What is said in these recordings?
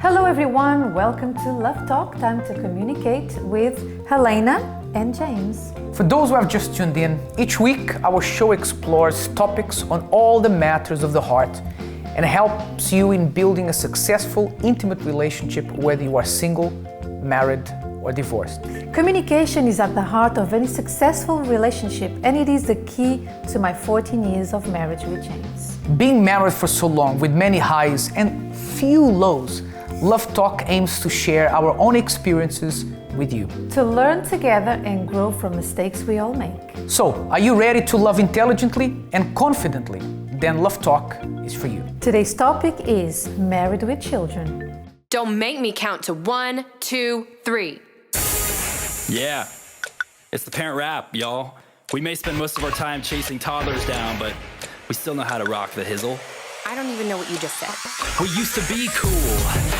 Hello everyone, welcome to Love Talk, time to communicate with Helena and James. For those who have just tuned in, each week our show explores topics on all the matters of the heart and helps you in building a successful, intimate relationship whether you are single, married, or divorced. Communication is at the heart of any successful relationship, and it is the key to my 14 years of marriage with James. Being married for so long with many highs and few lows, Love Talk aims to share our own experiences with you. To learn together and grow from mistakes we all make. So, are you ready to love intelligently and confidently? Then Love Talk is for you. Today's topic is married with children. Don't make me count to 1, 2, 3. Yeah, it's the parent rap, y'all. We may spend most of our time chasing toddlers down, but we still know how to rock the hizzle. I don't even know what you just said. We used to be cool,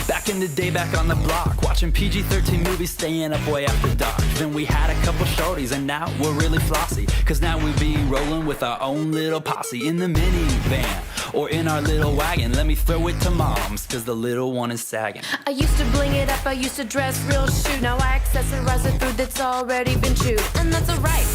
back in the day, back on the block, watching PG-13 movies, staying up way after dark. Then we had a couple shorties, and now we're really flossy, cause now we be rolling with our own little posse in the minivan, or in our little wagon. Let me throw it to moms, cause the little one is sagging. I used to bling it up, I used to dress real shoot. Now I accessorize the food that's already been chewed, and that's alright.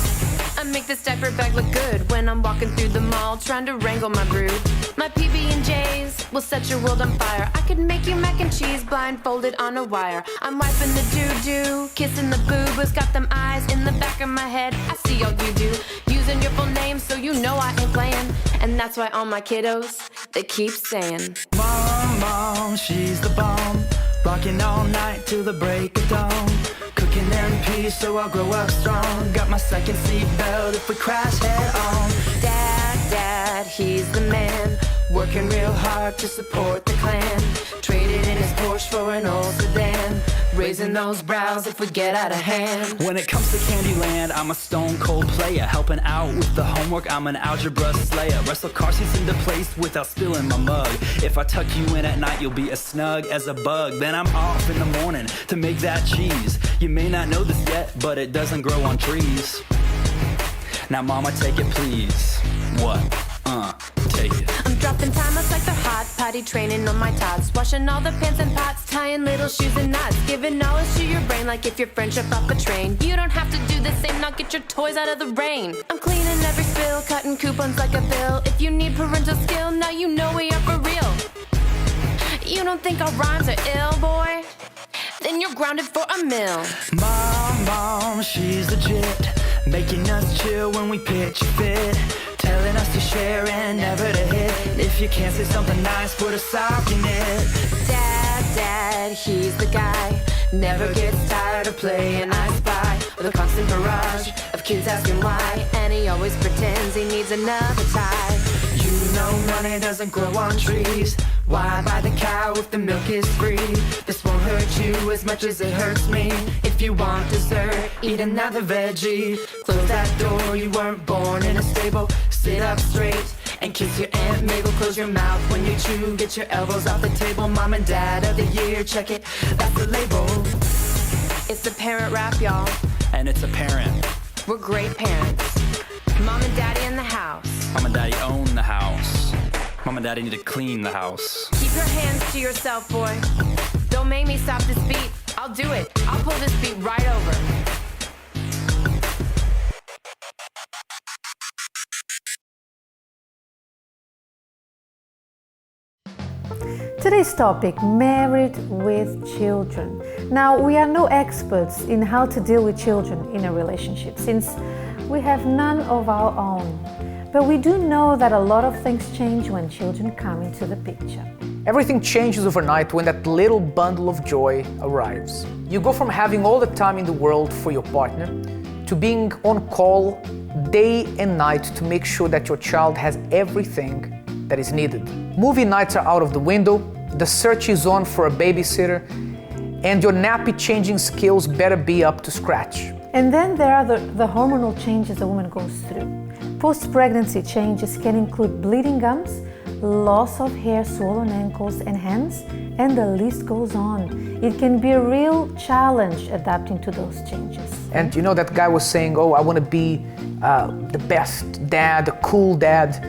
I make this diaper bag look good when I'm walking through the mall trying to wrangle my brood. My PB&Js will set your world on fire. I could make you mac and cheese blindfolded on a wire. I'm wiping the doo-doo, kissing the boo-boos, got them eyes in the back of my head. I see all you do, using your full name so you know I ain't playing. And that's why all my kiddos, they keep saying, Mom, she's the bomb, rocking all night till the break of dawn. Cooking in peace so I'll grow up strong. Got my second seat belt if we crash head on. Dad, he's the man, working real hard to support the clan. Traded in his Porsche for an old sedan, raising those brows if we get out of hand. When it comes to Candyland, I'm a stone cold player. Helping out with the homework, I'm an algebra slayer. Wrestle car seats into place without spilling my mug. If I tuck you in at night, you'll be as snug as a bug. Then I'm off in the morning to make that cheese. You may not know this yet, but it doesn't grow on trees. Now mama, take it please. What? Take it. I'm dropping timers like they're hot, potty training on my tots, washing all the pans and pots, tying little shoes and knots, giving knowledge to your brain like if you're friendship off a train. You don't have to do the same, now get your toys out of the rain. I'm cleaning every spill, cutting coupons like a bill. If you need parental skill, now you know we are for real. You don't think our rhymes are ill, boy? Then you're grounded for a meal. Mom, she's legit, making us chill when we pitch a fit, telling us to share and never to hit. If you can't say something nice, put a sock in it. Dad, he's the guy, never gets tired of playing I Spy, with a constant barrage of kids asking why, and he always pretends he needs another tie. You know money doesn't grow on trees. Why buy the cow if the milk is free? This won't hurt you as much as it hurts me. If you want dessert, eat another veggie. Close that door, you weren't born in a stable. Sit up straight and kiss your Aunt Mabel. Close your mouth when you chew, get your elbows off the table. Mom and Dad of the year, check it, that's the label. It's the parent rap, y'all. And it's a parent. We're great parents. Mom and Daddy in the house. Mom and Daddy own the house. Mom and Daddy need to clean the house. Keep your hands to yourself, boy. Don't make me stop this beat. I'll do it. I'll pull this beat right over. Today's topic, married with children. Now, we are no experts in how to deal with children in a relationship since we have none of our own. But we do know that a lot of things change when children come into the picture. Everything changes overnight when that little bundle of joy arrives. You go from having all the time in the world for your partner to being on call day and night to make sure that your child has everything that is needed. Movie nights are out of the window, the search is on for a babysitter, and your nappy changing skills better be up to scratch. And then there are the hormonal changes a woman goes through. Post-pregnancy changes can include bleeding gums, loss of hair, swollen ankles and hands, and the list goes on. It can be a real challenge adapting to those changes. And you know, that guy was saying, oh, I want to be the best dad, the cool dad.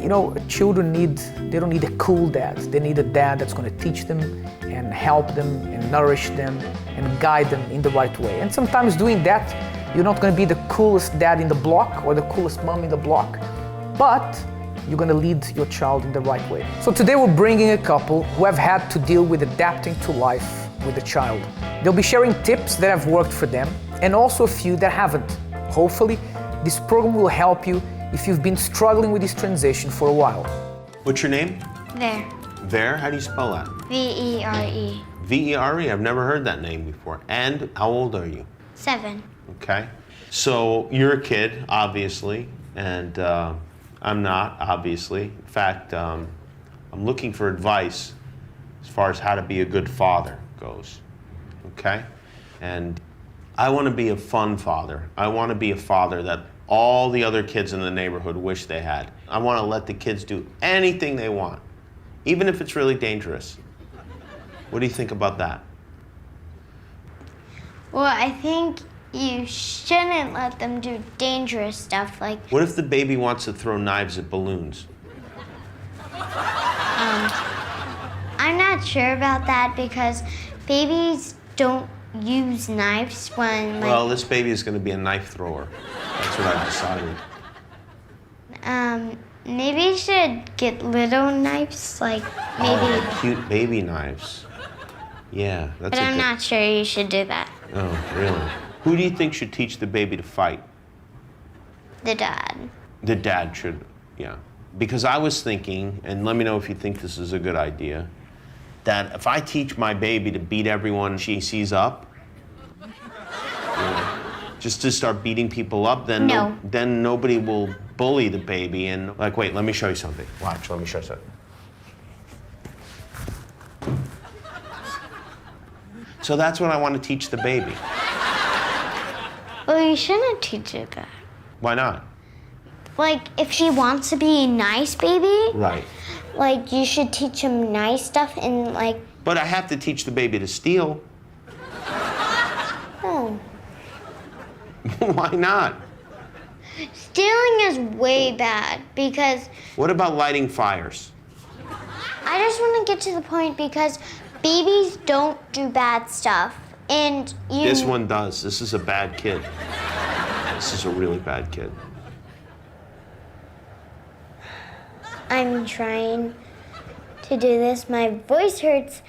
you know, children they don't need a cool dad. They need a dad that's going to teach them and help them and nourish them and guide them in the right way. And sometimes doing that, you're not going to be the coolest dad in the block or the coolest mom in the block, but you're going to lead your child in the right way. So today we're bringing a couple who have had to deal with adapting to life with a child. They'll be sharing tips that have worked for them and also a few that haven't. Hopefully, this program will help you if you've been struggling with this transition for a while. What's your name? There. Ver, how do you spell that? V-E-R-E. V-E-R-E, I've never heard that name before. And how old are you? 7. Okay. So you're a kid, obviously, and I'm not, obviously. In fact, I'm looking for advice as far as how to be a good father goes, okay? And I want to be a fun father. I want to be a father that all the other kids in the neighborhood wish they had. I want to let the kids do anything they want, even if it's really dangerous. What do you think about that? Well, I think you shouldn't let them do dangerous stuff like... What if the baby wants to throw knives at balloons? I'm not sure about that because babies don't use knives when, like... Well, this baby is going to be a knife thrower. That's what I've decided. Maybe you should get little knives, like maybe... Oh, cute baby knives. Yeah, that's But I'm not sure you should do that. Oh, really? Who do you think should teach the baby to fight? The dad. The dad should, yeah. Because I was thinking, and let me know if you think this is a good idea, that if I teach my baby to beat everyone she sees up, you know, just to start beating people up, then No. Then nobody will bully the baby and like, wait, let me show you something. Watch, let me show you something. So that's what I want to teach the baby. Well, you shouldn't teach her that. Why not? Like, if she wants to be a nice baby, Right. like, you should teach him nice stuff and, like... But I have to teach the baby to steal. Oh. Why not? Stealing is way bad because What about lighting fires? I just want to get to the point because babies don't do bad stuff. And you... This one does. This is a bad kid. This is a really bad kid. I'm trying to do this. My voice hurts.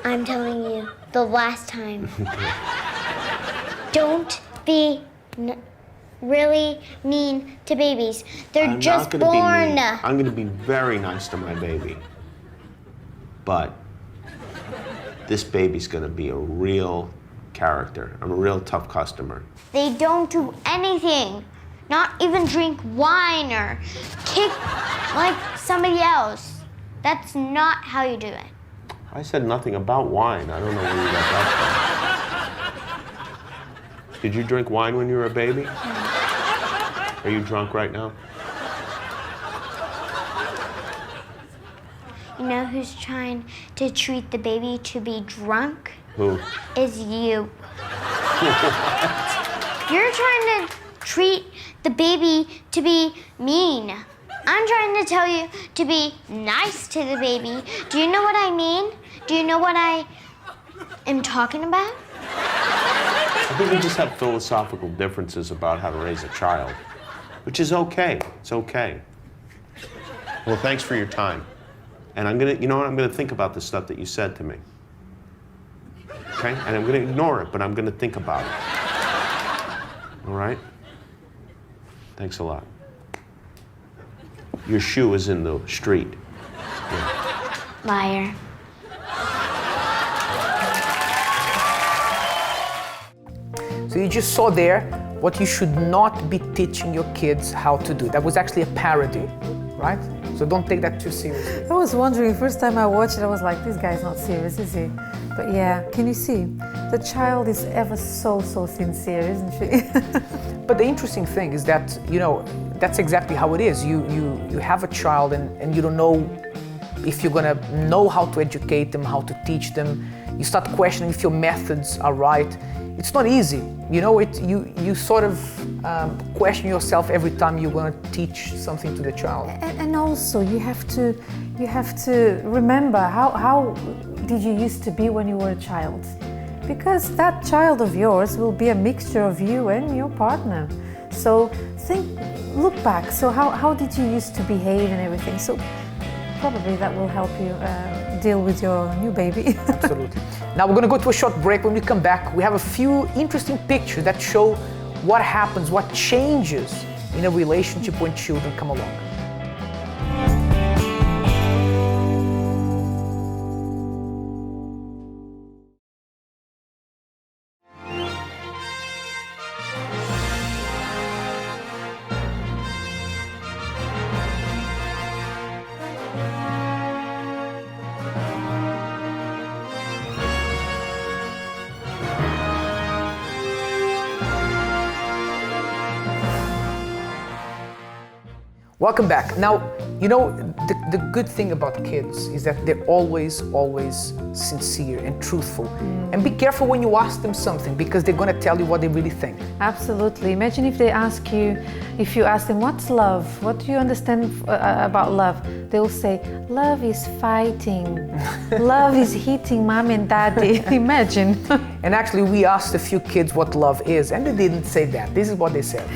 I'm telling you, the last time. Don't be really mean to babies. They're I'm just not gonna born. Be mean. I'm going to be very nice to my baby. But this baby's going to be a real character. I'm a real tough customer. They don't do anything. Not even drink wine or kick like somebody else. That's not how you do it. I said nothing about wine. I don't know where you got that from. Did you drink wine when you were a baby? Are you drunk right now? You know who's trying to treat the baby to be drunk? Who? Is you. You're trying to treat the baby to be mean. I'm trying to tell you to be nice to the baby. Do you know what I mean? Do you know what I am talking about? I think we just have philosophical differences about how to raise a child, which is okay. It's okay. Well, thanks for your time. And I'm gonna think about the stuff that you said to me. Okay? And I'm gonna ignore it, but I'm gonna think about it. All right? Thanks a lot. Your shoe is in the street. Yeah. Liar. So you just saw there what you should not be teaching your kids how to do. That was actually a parody, right? So don't take that too seriously. I was wondering, first time I watched it, I was like, this guy's not serious, is he? But yeah, can you see? The child is ever so sincere, isn't she? But the interesting thing is that, you know, that's exactly how it is. You have a child and you don't know if you're gonna know how to educate them, how to teach them. You start questioning if your methods are right. It's not easy. You know, you sort of question yourself every time you want to teach something to the child. And also you have to remember how did you used to be when you were a child, because that child of yours will be a mixture of you and your partner. So look back. So how did you used to behave and everything? So probably that will help you deal with your new baby. Absolutely. Now we're going to go to a short break. When we come back, we have a few interesting pictures that show what happens, what changes in a relationship when children come along. Welcome back. Now, you know, the good thing about kids is that they're always sincere and truthful. And be careful when you ask them something, because they're going to tell you what they really think. Absolutely. Imagine if they ask you, if you ask them, what's love? What do you understand about love? They will say, love is fighting. Love is hitting mom and daddy. Imagine. And actually, we asked a few kids what love is, and they didn't say that. This is what they said.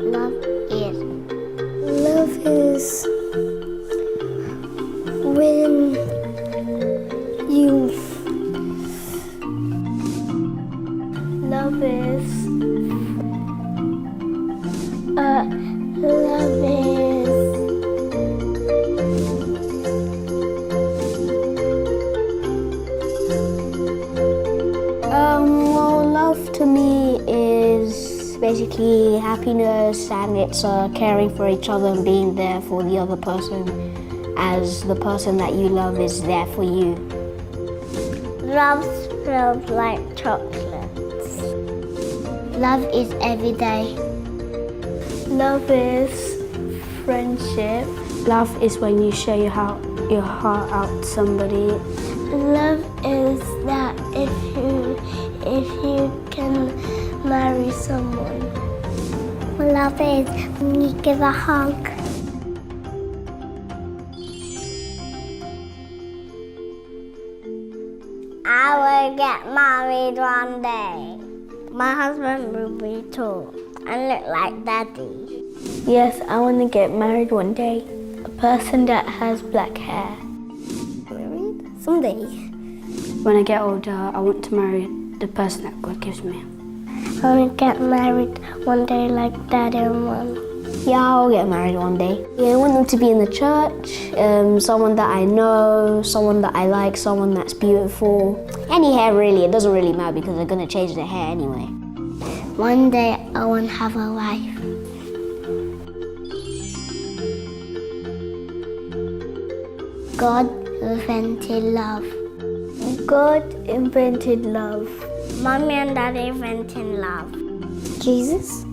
Love is when you love is well, love to me is basically happiness, and it's caring for each other and being there for the other person as the person that you love is there for you. Love smells like chocolates. Love is every day. Love is friendship. Love is when you share your heart out to somebody. Love is that if you can marry someone. Love is when you give a hug. I will get married one day. My husband will be tall and look like Daddy. Yes, I want to get married one day. A person that has black hair. Married? Someday. When I get older, I want to marry the person that God gives me. I want to get married one day like Dad and Mom. Yeah, I'll get married one day. Yeah, I want them to be in the church, someone that I know, someone that I like, someone that's beautiful. Any hair really, it doesn't really matter because they're going to change their hair anyway. One day I want to have a wife. God invented love. God invented love. Mommy and Daddy invented love. Jesus?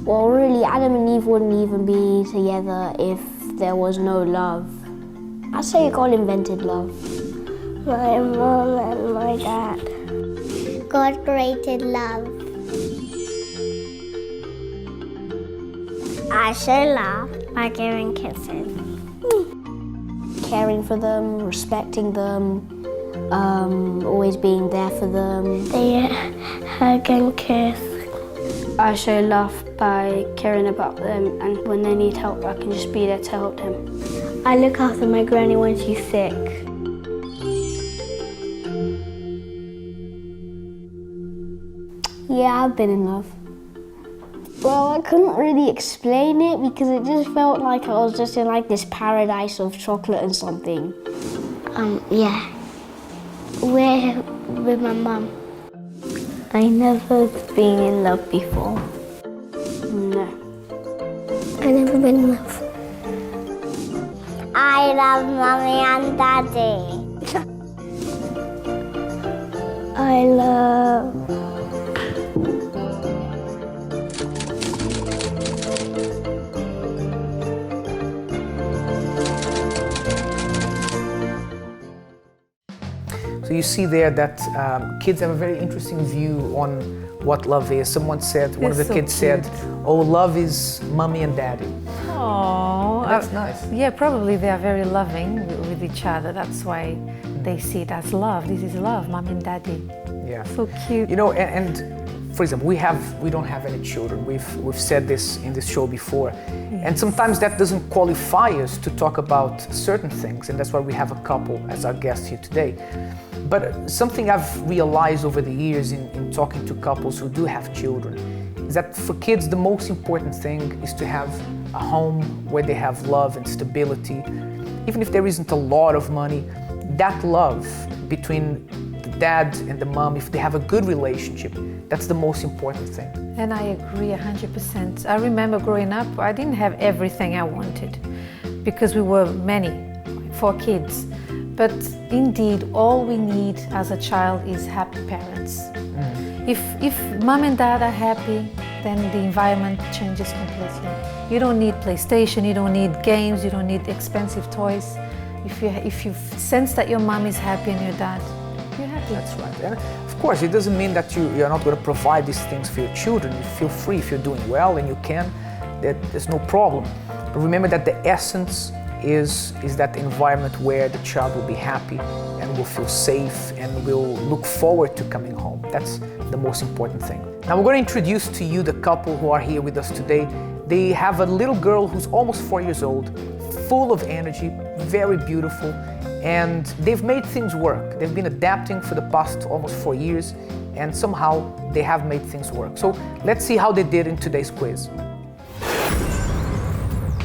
Well, really, Adam and Eve wouldn't even be together if there was no love. I say God invented love. My mom and my dad. God created love. I show love by giving kisses. Caring for them, respecting them, always being there for them. They hug and kiss. I show love by caring about them, and when they need help, I can just be there to help them. I look after my granny when she's sick. Yeah, I've been in love. Well, I couldn't really explain it because it just felt like I was just in like this paradise of chocolate and something. Yeah. We're with my mum. I never been in love before. No. I've never been in love. I love Mommy and Daddy. I love... So you see there that kids have a very interesting view on what love is. Someone said, one of the kids said, oh, love is mommy and daddy. Oh, That's nice. Yeah, probably they are very loving with each other. That's why they see it as love. This is love, mom and daddy. Yeah. So cute. You know, and for example, we don't have any children. We've said this in this show before. Yes. And sometimes that doesn't qualify us to talk about certain things, and that's why we have a couple as our guest here today. But something I've realized over the years in talking to couples who do have children is that for kids the most important thing is to have a home where they have love and stability. Even if there isn't a lot of money, that love between the dad and the mom, if they have a good relationship, that's the most important thing. And I agree 100%. I remember growing up, I didn't have everything I wanted because we were many, 4 kids. But indeed, all we need as a child is happy parents. If mom and dad are happy, then the environment changes completely. You don't need PlayStation, you don't need games, you don't need expensive toys. If you sense that your mom is happy and your dad, you're happy. That's right. And of course, it doesn't mean that you're not going to provide these things for your children. You feel free if you're doing well and you can, there's no problem. But remember that the essence is that environment where the child will be happy and will feel safe and will look forward to coming home. That's the most important thing. Now we're going to introduce to you the couple who are here with us today. They have a little girl who's almost 4 years old, full of energy, very beautiful, and they've made things work. They've been adapting for the past almost 4 years, and somehow they have made things work. So let's see how they did in today's quiz.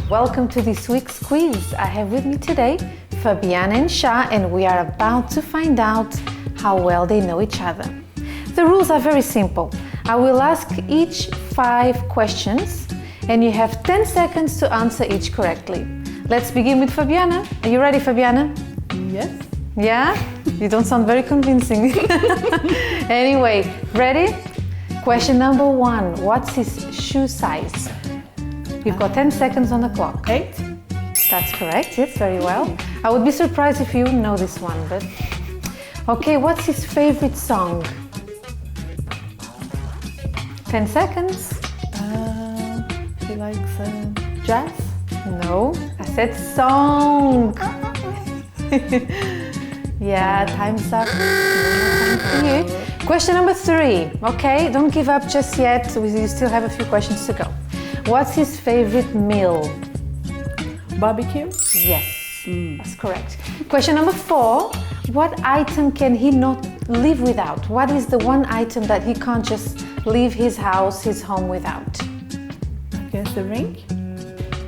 Welcome to this week's quiz. I have with me today Fabiana and Shah, and we are about to find out how well they know each other. The rules are very simple. I will ask each 5 questions and you have 10 seconds to answer each correctly. Let's begin with Fabiana. Are you ready, Fabiana? Yes. Yeah? You don't sound very convincing. Anyway, ready? Question number 1. What's his shoe size? You've got 10 seconds on the clock. 8. That's correct, yes, very well. I would be surprised if you wouldn't know this one, but... Okay, what's his favorite song? 10 seconds. He likes jazz. No, I said song. Yeah, time's up. No more time for you. Question number 3. Okay, don't give up just yet. You still have a few questions to go. What's his favorite meal? Barbecue. Yes, that's correct. Question number 4. What item can he not live without? What is the one item that he can't just leave his house, his home without? I guess the ring.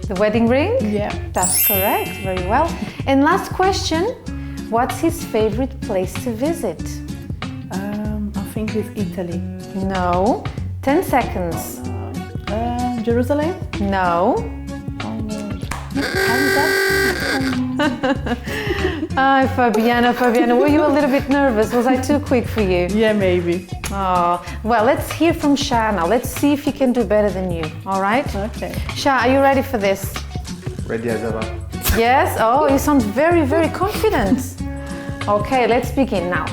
The wedding ring? Yeah. That's correct, very well. And last question, what's his favorite place to visit? I think it's Italy. No. 10 seconds. Jerusalem. No. Time's up. Hi, Fabiana, were you a little bit nervous? Was I too quick for you? Yeah, maybe. Oh, well, let's hear from Shah now. Let's see if he can do better than you, all right? Okay. Shah, are you ready for this? Ready as ever. Yes? Oh, you sound very, very confident. Okay, let's begin now.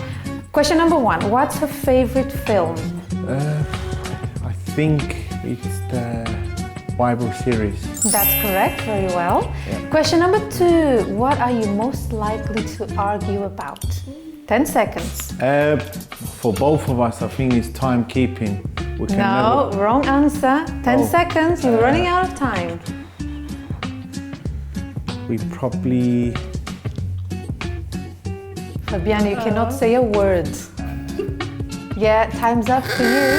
Question number 1. What's her favorite film? I think it's the Bible series. That's correct, very well. Yeah. Question number 2. What are you most likely to argue about? 10 seconds. For both of us, I think it's timekeeping. We can No, wrong answer. 10 seconds, you're running out of time. We probably... Fabiana, you cannot say a word. Yeah, time's up for you.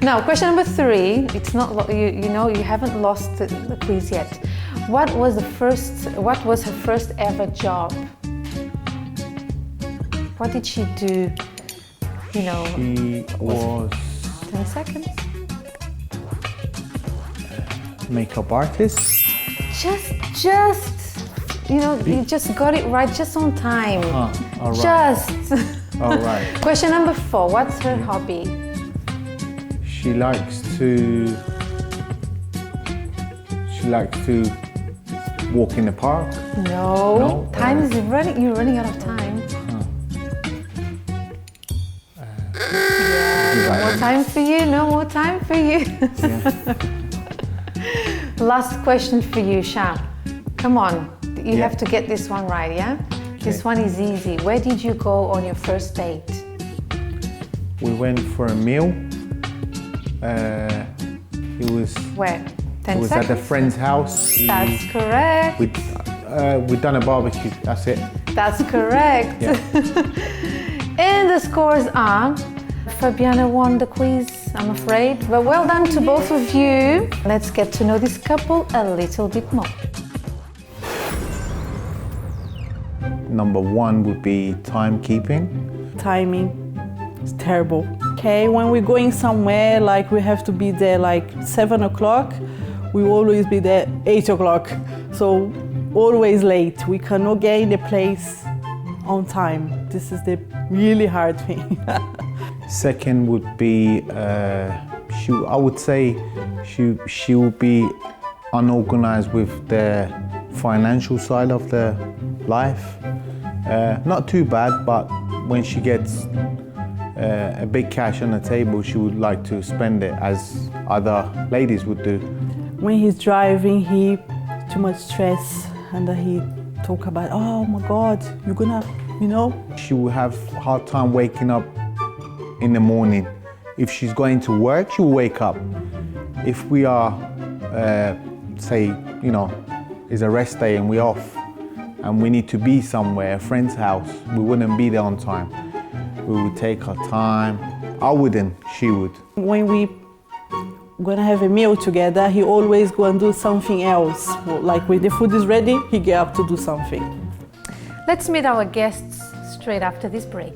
Now, question number 3. It's not you haven't lost the quiz yet. What was her first ever job? What did she do? She was... 10 seconds. Makeup artist. You know, you just got it right, just on time. All right. Just. All right. Question number 4, what's her hobby? She likes to walk in the park. No. Time is running, you're running out of time. More time for you, no more time for you. Last question for you, Sha. Come on, you have to get this one right, yeah? Okay. This one is easy. Where did you go on your first date? We went for a meal. It was. Where? 10 It was seconds? at a friend's house. That's correct. We'd done a barbecue. That's it. That's correct. Yeah. And the scores are, Fabiana won the quiz, I'm afraid. But well done to both of you. Let's get to know this couple a little bit more. Number 1 would be timekeeping. Timing is terrible. Okay, when we're going somewhere, like we have to be there like 7 o'clock, we always be there 8 o'clock. So always late. We cannot get in the place on time. This is the really hard thing. Second would be, I would say she would be unorganized with the financial side of the life. Not too bad, but when she gets a big cash on the table, she would like to spend it as other ladies would do. When he's driving, he too much stress, and he talk about, oh my God, you're gonna, you know. She will have a hard time waking up in the morning. If she's going to work, she will wake up. If we are, say, you know, it's a rest day and we're off, and we need to be somewhere, a friend's house, we wouldn't be there on time. We would take our time. I wouldn't, she would. When we gonna have a meal together, he always go and do something else. Like when the food is ready, he get up to do something. Let's meet our guests straight after this break.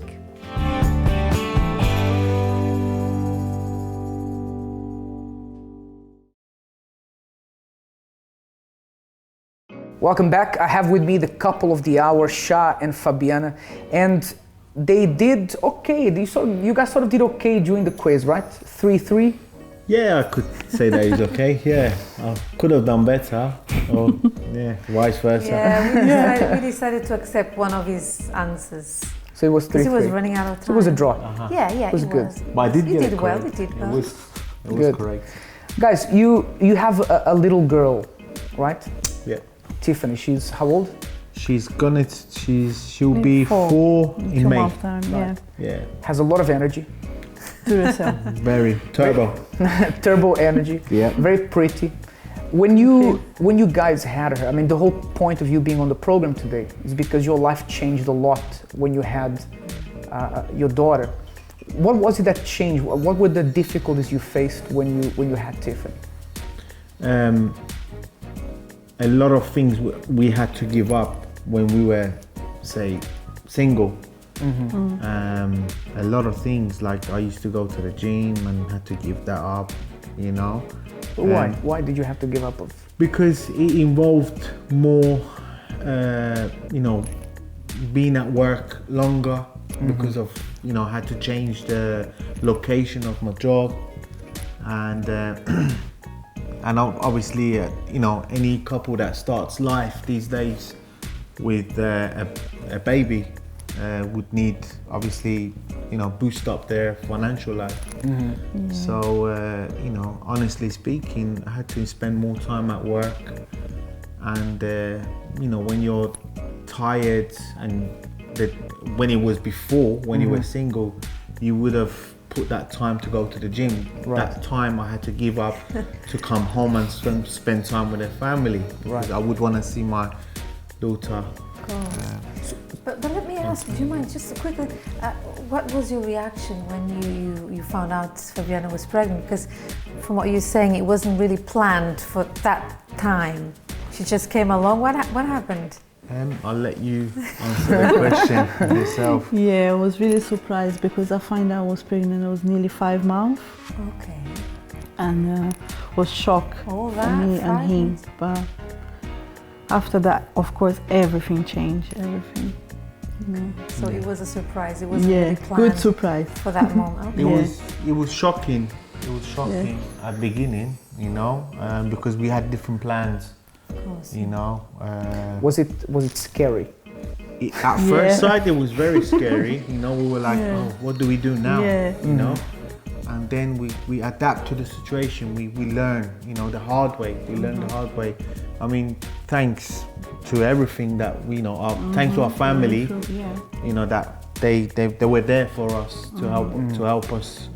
Welcome back. I have with me the couple of the hour, Sha and Fabiana, and they did okay. You guys sort of did okay during the quiz, right? 3-3. Yeah, I could say that is okay. Yeah, I could have done better, or yeah, vice versa. Yeah, we decided to accept one of his answers. So it was 3-3. Because he was running out of time. So it was a draw. Yeah, it was good. But I did You get did it well. correct. You did well. It was Good. correct. Guys, you have a little girl, right? Yeah. Tiffany, she's how old? She'll be 4 in May. Time, yeah. Yeah. Has a lot of energy. Very turbo. Turbo energy. Yeah. Very pretty. When you guys had her, I mean, the whole point of you being on the program today is because your life changed a lot when you had your daughter. What was it that changed? What were the difficulties you faced when you had Tiffany? A lot of things we had to give up when we were, say, single. Mm-hmm. A lot of things, like I used to go to the gym and had to give that up, you know. Why? Why did you have to give up? Because it involved more, you know, being at work longer, because of, you know, I had to change the location of my job, and obviously, you know, any couple that starts life these days with a baby would need, obviously, you know, boost up their financial life. Mm-hmm. So, you know, honestly speaking, I had to spend more time at work, and you know, when you're tired, and when it was before, when you were single, you would have put that time to go to the gym. Right. That time I had to give up to come home and spend time with the family. Right. I would want to see my daughter. But let me ask, do you mind just quickly, what was your reaction when you found out Fabiana was pregnant? Because from what you're saying, it wasn't really planned for that time. She just came along. What happened? I'll let you answer the question yourself. Yeah, I was really surprised because I found out I was pregnant. I was nearly 5 months. Okay. And was shock All for that, me and 5 him. months. But after that, of course, everything changed. Everything. So it was a surprise. It wasn't Yeah, really planned good surprise. for that moment. It was shocking. It was shocking at the beginning, you know, because we had different plans. You know. Was it scary? At first sight, it was very scary. You know, we were like, oh, what do we do now? You know. And then we adapt to the situation. We learn, you know, the hard way. We learn the hard way. I mean, thanks to everything that we know. Thanks to our family. You know that they were there for us to help us.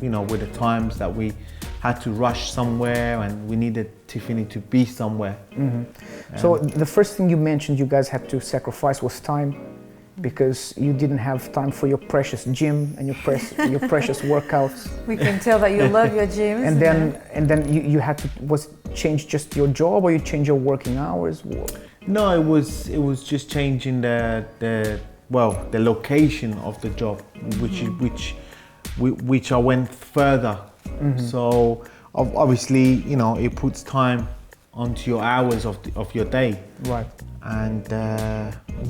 You know, with the times that we had to rush somewhere and we needed Tiffany to be somewhere. So the first thing you mentioned you guys had to sacrifice was time, because you didn't have time for your precious gym and your precious workouts. We can tell that you love your gym. And then you had to change just your job, or you change your working hours? No, it was just changing the location of the job, which I went further. So obviously, you know, it puts time onto your hours of your day. Right. And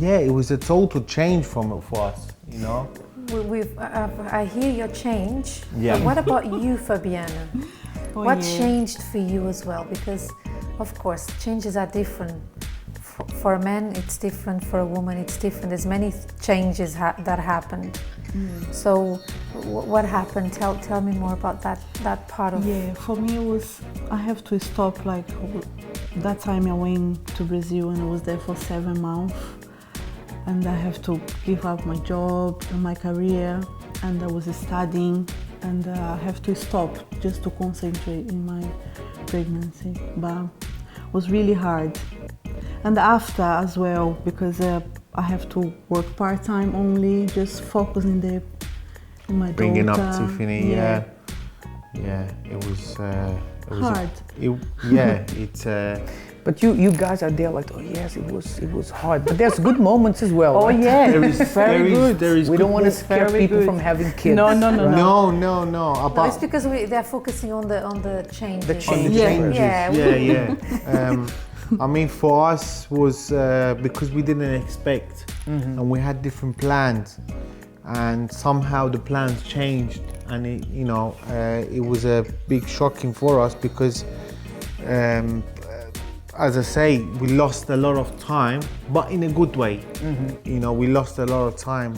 it was a total change for us, you know. I hear your change. Yeah. But what about you, Fabiana? What changed for you as well? Because, of course, changes are different. For a man, it's different. For a woman, it's different. There's many changes that happened. So, what happened? Tell me more about that part of. Yeah, for me it was, I have to stop. Like that time I went to Brazil and I was there for 7 months, and I have to give up my job and my career, and I was studying, and I have to stop just to concentrate in my pregnancy. But it was really hard. And after as well, because I have to work part-time only, just focus in my bringing daughter. up Tiffany. Yeah, it was hard. It's. But you guys are there like, oh yes, it was hard. But there's good moments as well. Oh right? yeah, There is We don't want to scare very people good. from having kids. No. No. No, it's because they're focusing on the changes. The changes. Yeah. I mean, for us was because we didn't expect, and we had different plans, and somehow the plans changed, and it was a big shocking for us because, as I say, we lost a lot of time, but in a good way. You know, we lost a lot of time,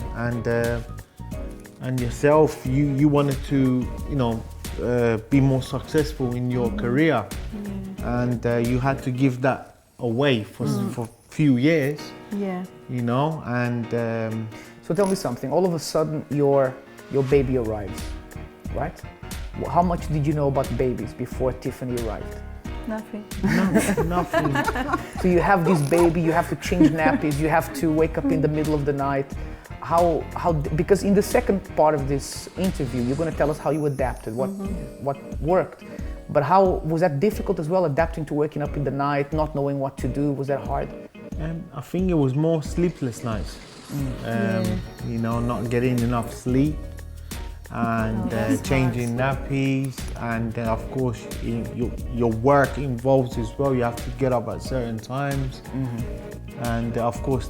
and yourself, you wanted to, be more successful in your career. And you had to give that away for few years. Yeah. And So tell me something. All of a sudden, your baby arrives, right? How much did you know about babies before Tiffany arrived? Nothing. nothing. So you have this baby, you have to change nappies, you have to wake up in the middle of the night. How? Because in the second part of this interview, you're going to tell us how you adapted, what worked. But how was that difficult as well, adapting to waking up in the night, not knowing what to do? Was that hard? I think it was more sleepless nights. Not getting enough sleep, and changing nappies, and then of course your work involves as well. You have to get up at certain times, and of course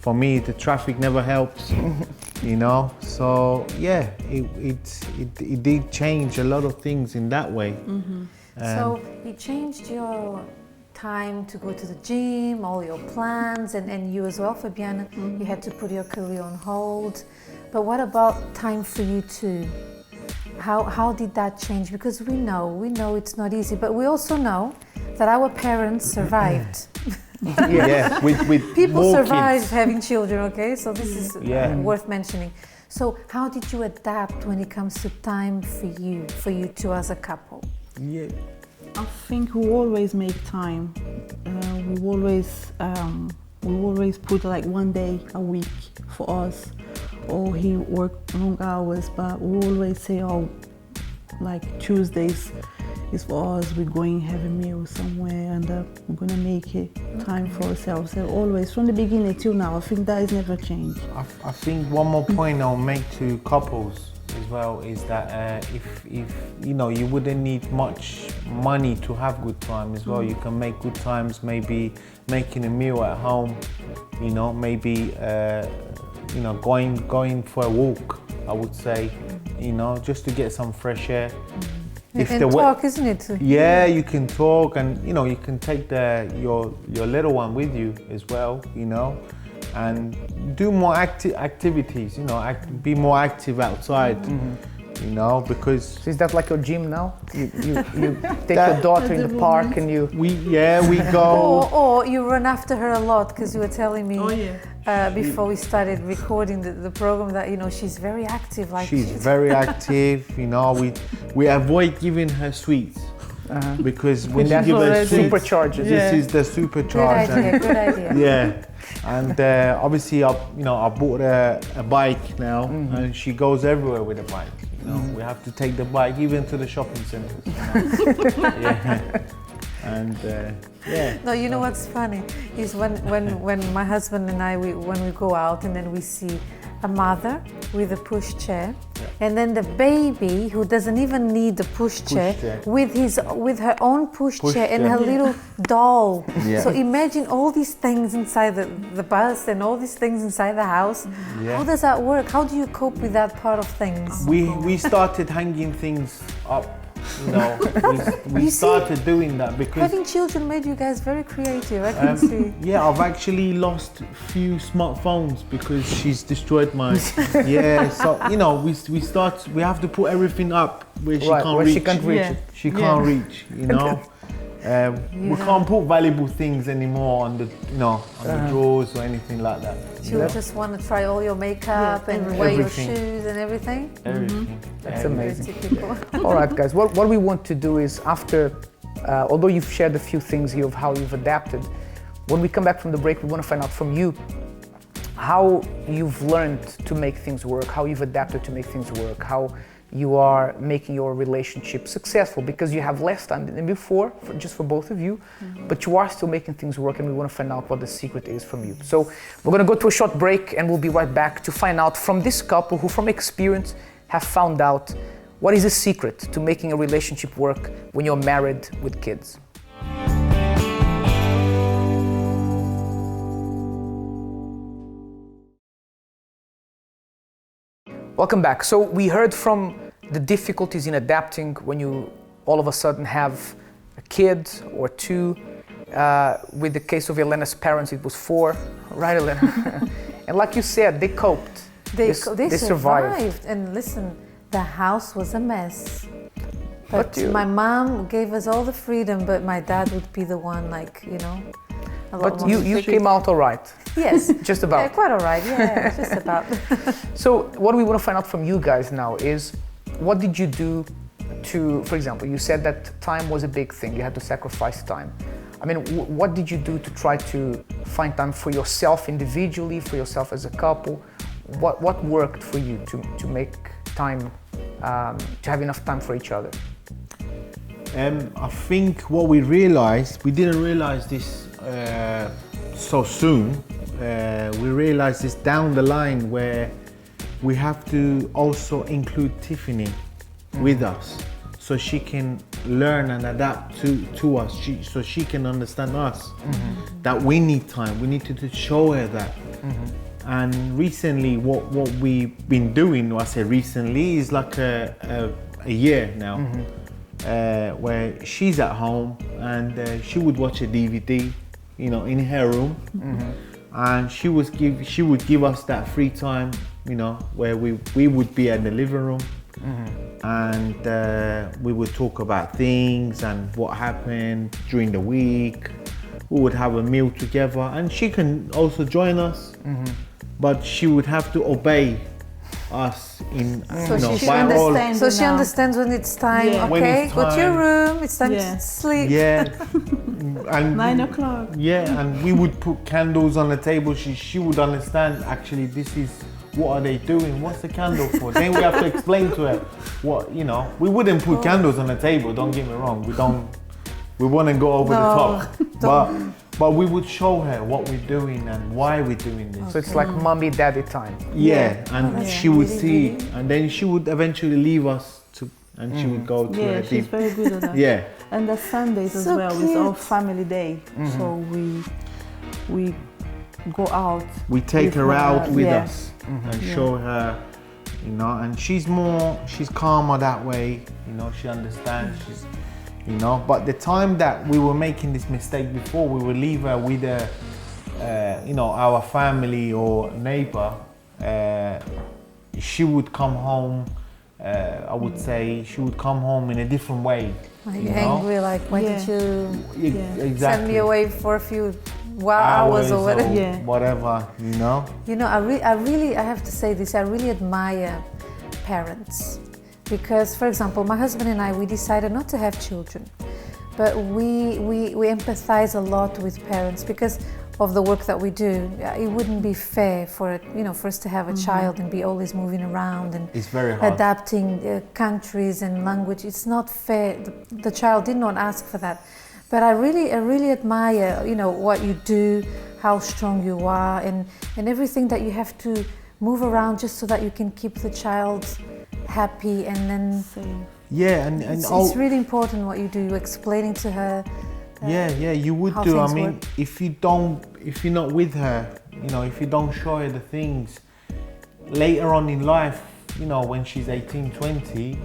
for me the traffic never helps. So yeah, it did change a lot of things in that way. So it changed your time to go to the gym, all your plans, and you as well, Fabiana. You had to put your career on hold. But what about time for you too? How did that change? Because we know it's not easy, but we also know that our parents survived. With People more survive kids. having children, okay? So this is worth mentioning. So how did you adapt when it comes to time for you two as a couple? Yeah. I think we always make time. We always put like 1 day a week for us. Or he worked long hours, but we always say, like Tuesdays is for us. We're going have a meal somewhere, and we're gonna make it time for ourselves. So always, from the beginning till now, I think that has never changed. I think one more point I'll make to couples is well is that if you know, you wouldn't need much money to have good time as well. You can make good times, maybe making a meal at home, you know, maybe you know, going for a walk, I would say, you know, just to get some fresh air. And talk, isn't it? Yeah, you can talk, and you know, you can take your little one with you as well, you know, and do more activities, you know, be more active outside, you know, because... So is that like your gym now? You take your daughter in the park and you... We go... Or you run after her a lot, because you were telling me before we started recording the program that, you know, she's very active. Like she's very active, you know, we avoid giving her sweets. Because when you give her sweets, supercharges. This is the supercharger. Good idea. Yeah, and obviously, I bought her a bike now, and she goes everywhere with a bike. You know, we have to take the bike even to the shopping centres. You know? Yeah, and yeah. No, you know what's funny is when my husband and I when we go out and then we see a mother with a push chair, and then the baby who doesn't even need the push chair with her own push chair and her little doll. So imagine all these things inside the bus and all these things inside the house. How does that work? How do you cope with that part of things? We started hanging things up. You know, we started doing that because having children made you guys very creative. I can see. Yeah, I've actually lost a few smartphones because she's destroyed mine. Yeah, so you know, we have to put everything up where she can't reach. She can't reach it. She can't reach. You know, we can't put valuable things anymore on the the drawers or anything like that. You just want to try all your makeup and wear your shoes and everything. Everything. That's amazing. All right, guys. What we want to do is after, although you've shared a few things here of how you've adapted, when we come back from the break, we want to find out from you how you've learned to make things work, how you've adapted to make things work, how you are making your relationship successful, because you have less time than before, just for both of you, but you are still making things work, and we want to find out what the secret is from you. So we're going to go to a short break, and we'll be right back to find out from this couple who from experience have found out what is the secret to making a relationship work when you're married with kids. Welcome back. So we heard from the difficulties in adapting when you all of a sudden have a kid or two. With the case of Elena's parents, it was 4, right, Elena? And like you said, they coped. They survived. And listen, the house was a mess. But my mom gave us all the freedom, but my dad would be the one, like, you know. But you came out all right. Yes. Just about. Yeah, quite all right. Yeah, just about. So what we want to find out from you guys now is, what did you do to, for example, you said that time was a big thing. You had to sacrifice time. I mean, what did you do to try to find time for yourself individually, for yourself as a couple? What worked for you to make time, to have enough time for each other? I think what we realized, we didn't realize this so soon. We realized this down the line, where we have to also include Tiffany with us, so she can learn and adapt to us, so she can understand us, that we need time. We need to show her that. And recently, what we've been doing, I say recently, is like a year now, where she's at home and she would watch a DVD, you know, in her room, and she would give us that free time, you know, where we would be in the living room, and we would talk about things and what happened during the week. We would have a meal together, and she can also join us, but she would have to obey us in, she understands when it's time. Okay, go to your room. It's time to sleep. Yeah. And 9 o'clock. Yeah, and we would put candles on the table. She would understand, actually, this is, what are they doing? What's the candle for? Then we have to explain to her what, you know. We wouldn't put candles on the table, don't get me wrong. We wouldn't go over the top. but we would show her what we're doing and why we're doing this. So it's like mommy, daddy time. Yeah, and that's she would really, see, really- and then she would eventually leave us and she would go to Yeah, her she's deep. very good at that. Yeah, And the Sundays as So well is our cute. family day. So we go out. we take with her out with yeah. us and show her, you know, and she's calmer that way, you know, she understands, she's, you know, but the time that we were making this mistake before, we would leave her with you know, our family or neighbor, she would come home, I would say, she would come home in a different way. Like you know? angry, like why did you Exactly. send me away for a few hours or whatever? Yeah. Whatever, you know. You know, I have to say this, I really admire parents because, for example, my husband and I, we decided not to have children, but we empathize a lot with parents because of the work that we do. It wouldn't be fair for it, you know, for us to have a child and be always moving around and It's very hard. adapting countries and language. It's not fair. The child did not ask for that. But I really admire, you know, what you do, how strong you are, and everything that you have to move around just so that you can keep the child happy. And then Yeah, and it's really important what you do. You're explaining to her. yeah, you would how do. I things mean, work. if you're not with her, you know, if you don't show her the things later on in life, you know, when she's 18, 20,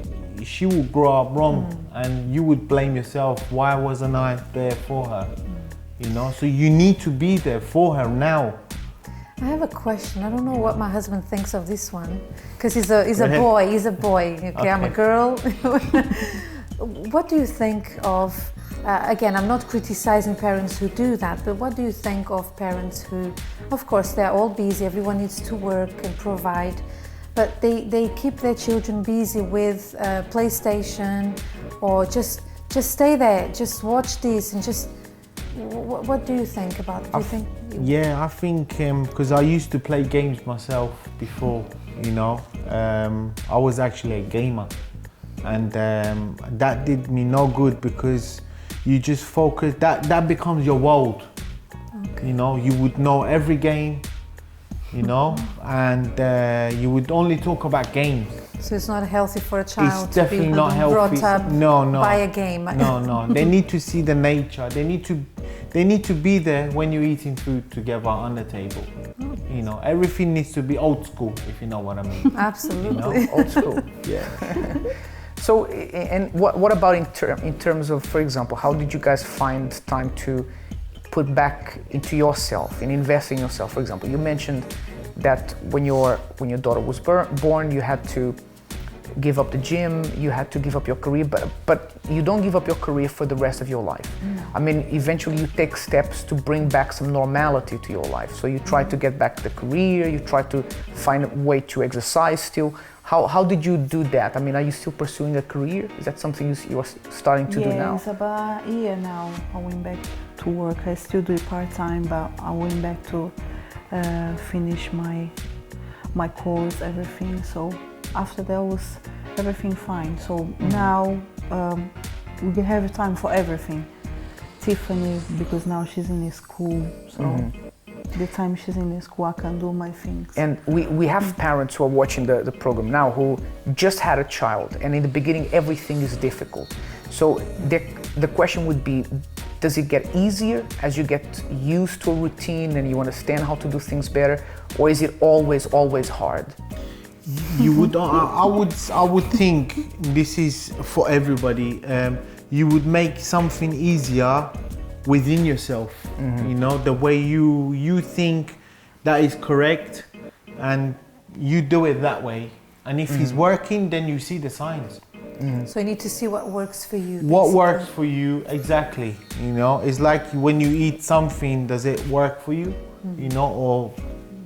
she will grow up wrong, and you would blame yourself. Why wasn't I there for her? You know, so you need to be there for her now. I have a question. I don't know what my husband thinks of this one, because he's a ahead. boy. He's a boy. Okay, I'm a Okay. girl. What do you think of? Again, I'm not criticizing parents who do that, but what do you think of parents who, of course, they're all busy. Everyone needs to work and provide, but they keep their children busy with PlayStation, or just stay there, just watch this, and just. What do you think about it? Do you think? Yeah, I think because I used to play games myself before, you know, I was actually a gamer, and that did me no good because you just focus. That becomes your world. Okay. You know, you would know every game, you know, and you would only talk about games. So it's not healthy for a child It's to definitely be not healthy. brought up No. by a game. No. They need to see the nature. They need to be there when you're eating food together on the table. You know, everything needs to be old school, if you know what I mean. Absolutely. You know, old school. Yeah. So, and what about in terms of, for example, how did you guys find time to put back into yourself and invest in yourself? For example, you mentioned that when your daughter was born, you had to give up the gym, you had to give up your career, but you don't give up your career for the rest of your life. I mean, eventually you take steps to bring back some normality to your life. So you try to get back the career, you try to find a way to exercise still. How did you do that? I mean, are you still pursuing a career? Is that something you're starting to do now? Yeah, it's about a year now. I went back to work. I still do it part-time, but I went back to finish my course, everything. So after that was everything fine. So now we have time for everything. Tiffany, because now she's in the school, so the time she's in the school I can do my things. And we have parents who are watching the program now who just had a child, and in the beginning everything is difficult. So the question would be, does it get easier as you get used to a routine and you understand how to do things better, or is it always hard? You would. I would think this is for everybody. You would make something easier within yourself. You know, the way you think that is correct, and you do it that way. And if it's working, then you see the signs. So you need to see what works for you. What basically. works for you exactly? You know, it's like when you eat something, does it work for you? You know, or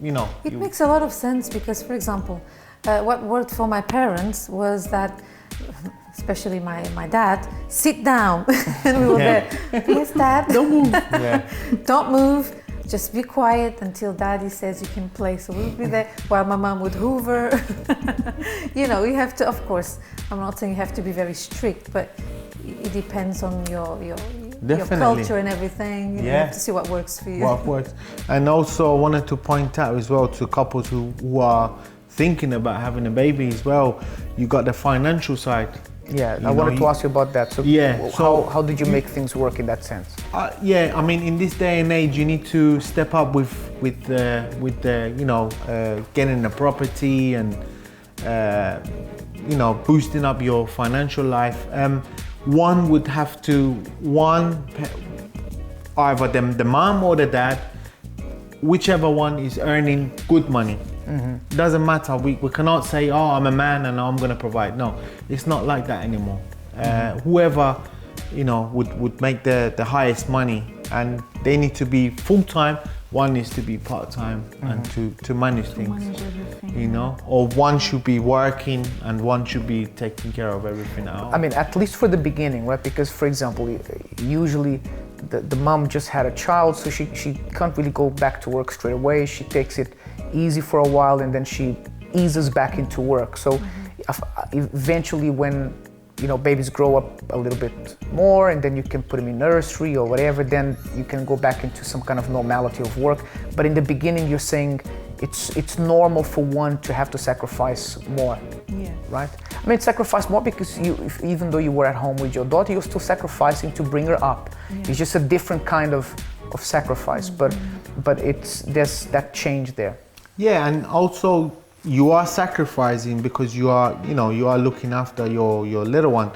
you know. It makes a lot of sense because, for example, what worked for my parents was that, especially my dad, sit down. And we were there. Yes, Dad. Don't move. Yeah. Don't move. Just be quiet until Daddy says you can play. So we would be there while my mom would hoover. You know, you have to, of course, I'm not saying you have to be very strict, but it depends on Definitely. your culture and everything. You Yeah. have to see what works for you. What works. And also I wanted to point out as well to couples who are thinking about having a baby as well, you got the financial side. Yeah, You I wanted know, to ask you about that. So, Yeah, so how did you make things work in that sense? Yeah, I mean, in this day and age, you need to step up with the you know, getting a property and you know, boosting up your financial life. One would have to either the mom or the dad, whichever one is earning good money. Doesn't matter. We cannot say, oh, I'm a man and I'm gonna provide. No, it's not like that anymore. Whoever, you know, would make the highest money, and they need to be full-time. One needs to be part-time and to manage things, you know, or one should be working and one should be taking care of everything else. I mean, at least for the beginning, right? Because, for example, usually the mom just had a child, so she can't really go back to work straight away. She takes it easy for a while and then she eases back into work. So eventually when, you know, babies grow up a little bit more and then you can put them in nursery or whatever, then you can go back into some kind of normality of work. But in the beginning, you're saying it's normal for one to have to sacrifice more, right? I mean, sacrifice more because even though you were at home with your daughter, you're still sacrificing to bring her up. It's just a different kind of sacrifice, but there's that change there. Yeah, and also you are sacrificing because you are looking after your little one,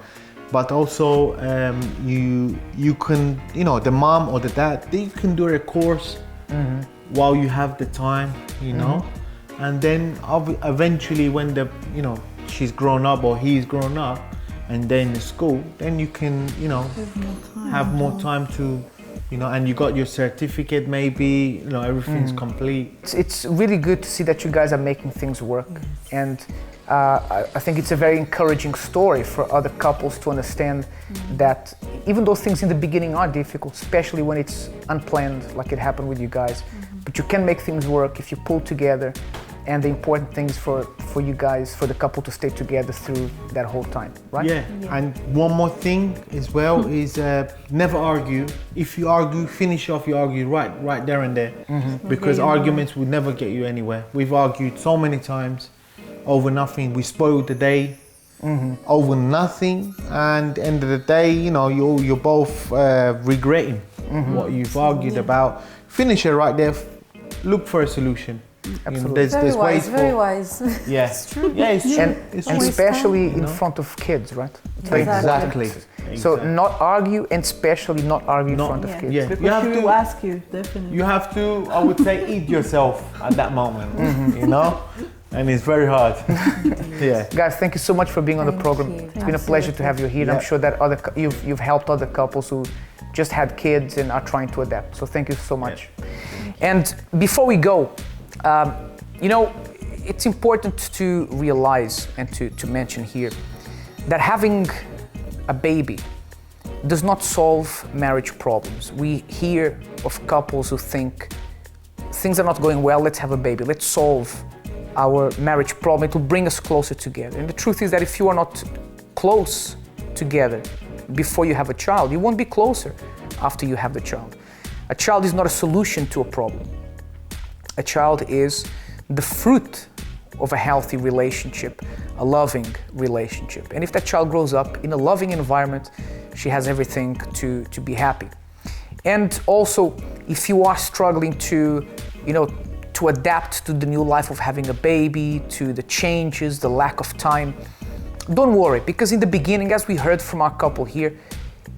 but also you can, you know, the mom or the dad, they can do a course while you have the time, you know, and then eventually when she's grown up or he's grown up and then in school, then you can, you know, have more time to, you know, and you got your certificate maybe, you know, everything's complete. It's really good to see that you guys are making things work. And I think it's a very encouraging story for other couples to understand that even though things in the beginning are difficult, especially when it's unplanned, like it happened with you guys, but you can make things work if you pull together. And the important thing is for you guys, for the couple to stay together through that whole time, right? Yeah, and one more thing as well is never argue. If you argue, finish off your argue right there and there, because arguments will never get you anywhere. We've argued so many times over nothing. We spoiled the day over nothing, and end of the day, you know, you're both regretting what you've argued about. Finish it right there. Look for a solution. Absolutely. You know, Very wise. Yeah, it's true. Yeah, it's true. And especially in front of kids, right? Exactly. So not argue, and especially not argue in front of kids. Yeah, Because you have she will to ask you, definitely. You have to, I would say, eat yourself at that moment. You know, and it's very hard. Yeah. Guys, thank you so much for being on the program. you. It's been a pleasure to have you here. Yeah. I'm sure that you've helped other couples who just had kids and are trying to adapt. So thank you so much. And before we go, you know, it's important to realize and to mention here that having a baby does not solve marriage problems. We hear of couples who think things are not going well, let's have a baby, let's solve our marriage problem, it will bring us closer together. And the truth is that if you are not close together before you have a child, you won't be closer after you have the child. A child is not a solution to a problem. A child is the fruit of a healthy relationship, a loving relationship. And if that child grows up in a loving environment, she has everything to be happy. And also, if you are struggling to adapt to the new life of having a baby, to the changes, the lack of time, don't worry, because in the beginning, as we heard from our couple here,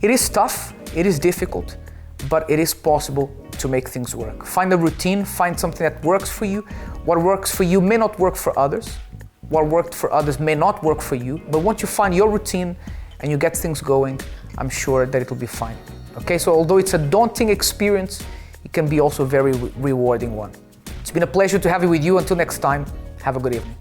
it is tough, it is difficult, but it is possible to make things work. Find a routine, find something that works for you. What works for you may not work for others. What worked for others may not work for you, but once you find your routine and you get things going, I'm sure that it'll be fine. Okay, so although it's a daunting experience, it can be also a very rewarding one. It's been a pleasure to have you with you. Until next time, have a good evening.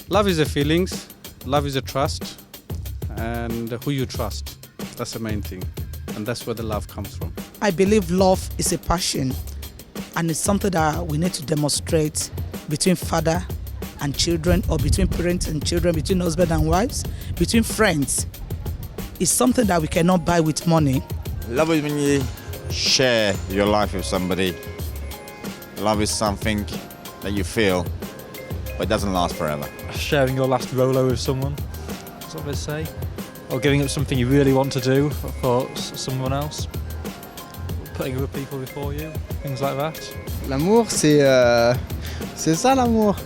Love is a feelings, love is a trust, and who you trust. That's the main thing, and that's where the love comes from. I believe love is a passion, And it's something that we need to demonstrate between father and children, or between parents and children, between husband and wives, between friends. It's something that we cannot buy with money. Love is when you share your life with somebody. Love is something that you feel, but it doesn't last forever. Sharing your last Rolo with someone, that's what they say. Or giving up something you really want to do for someone else. Putting other people before you, things like that. L'amour, c'est ça l'amour.